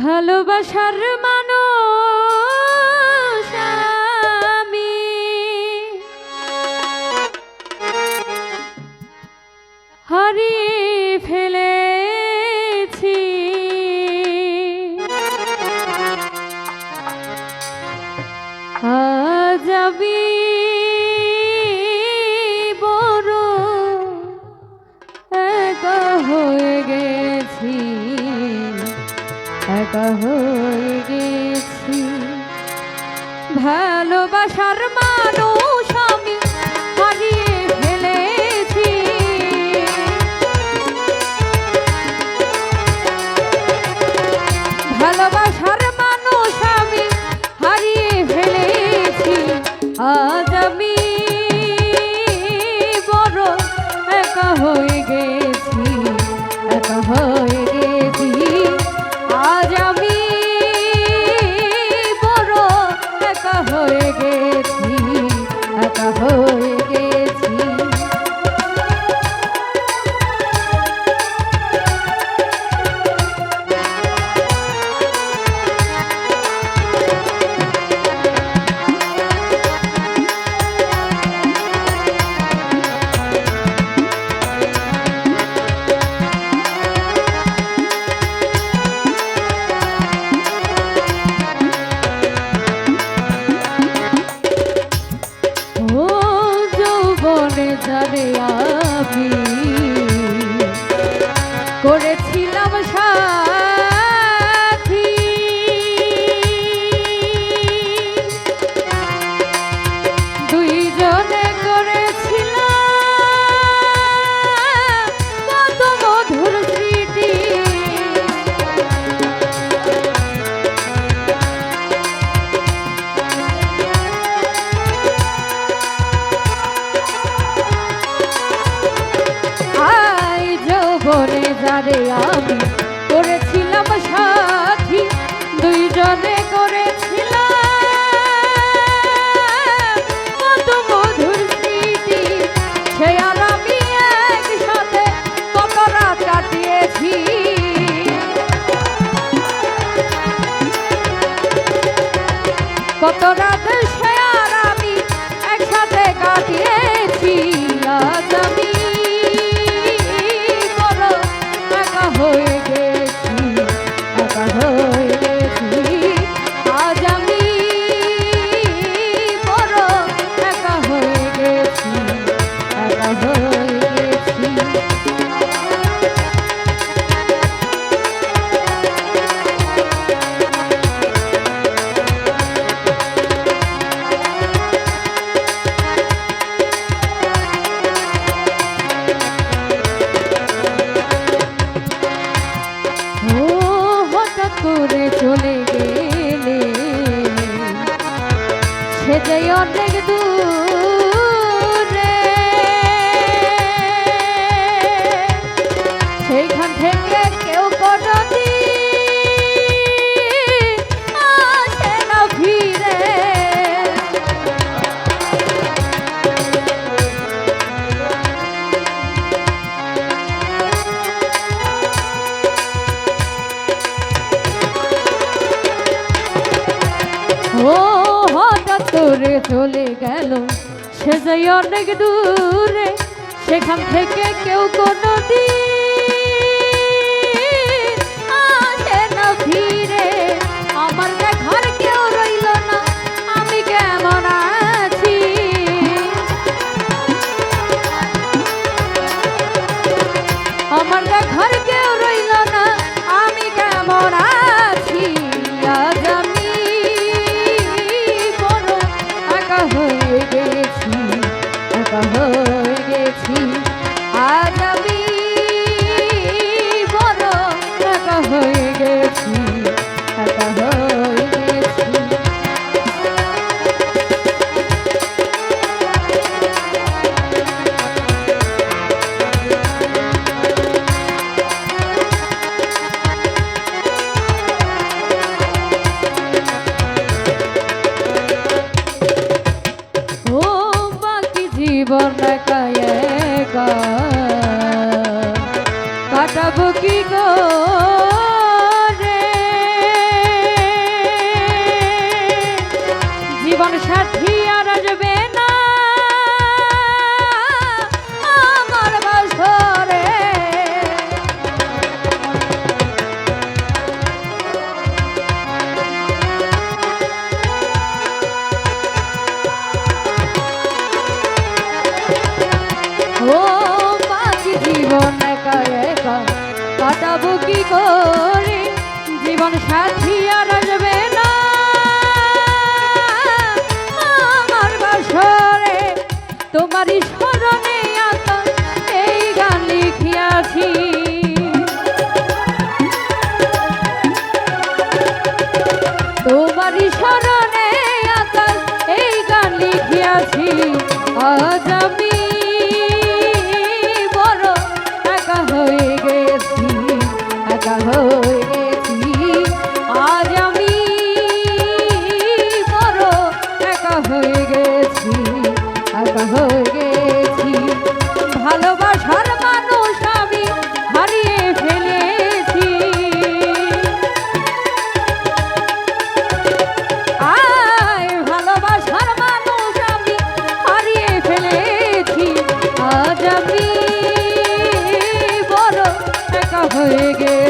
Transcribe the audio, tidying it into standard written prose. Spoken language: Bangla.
ভালোবাসার মানুষ আমি হারিয়ে ফেলেছি। আজ আমি বড় একা হয়ে গেছি, একা হয়ে গেছি। ভালোবাসার মানুষ আমি হারিয়ে ফেলেছি। ভালোবাসার মানুষ আমি হারিয়ে ফেলেছি। আজ আমি বড় একা হয়ে গেছি, একা হয়ে গেছি। আজ আমি বড় একা হয়ে গেছি, একা হয়ে গেছি। যারে আমি করেছিলাম সাথী, দুইজনে করেছিলাম কত মধুর স্মৃতি। বনে যারে আমি করেছিলাম সাথী, দুইজনে করেছিলাম কত মধুর স্মৃতি। সে আর আমি একসাথে কত রাত কাটিয়েছি। কত রাত সে আর আমি একসাথে কাটিয়েছি। আজ আমি হয়ে গেছি, একা হয়ে গেছি। আজ আমি বড় একা হয়ে গেছি, একা হয়ে গেছি। করে চলে গেলে সে যে অনেক দূরে, সেইখান থেকে কেউ কোনোদিন আসে না ফিরে। ও হঠাৎ করে চলে গেল সে যে অনেক দূরে, সেখান থেকে কেউ কোনোদিন আসে না ফিরে। আমার দেখার কেউ রইল না আমি কেমন আছি। আমার দেখার কেউ রইল না আমি কেমন আছি। আজ আমি হয়ে গেছি, একা হয়ে গেছি। আজ আমি বড় একা হয়ে গেছি, একা হয়ে গেছি। জীবন একা একা কাটাবো কি করে। জীবন সাথী আর আসবে না আমার বাসরে, তোমারই স্মরণে আতাল এই গান লিখিয়াছি। তোমারই স্মরণে আতাল এই গান লিখিয়াছি। আজ আমি বড় একা হয়ে গেছি, একা হয়ে গেছি। আজ আমি বড় একা হয়ে গেছি, একা হয়ে গেছি। ভালোবাসার মানুষ আমি হারিয়ে ফেলেছি। আয় ভালোবাসার মানুষ আমি হারিয়ে ফেলেছি। আজ আমি বড় একা হয়ে গেছি।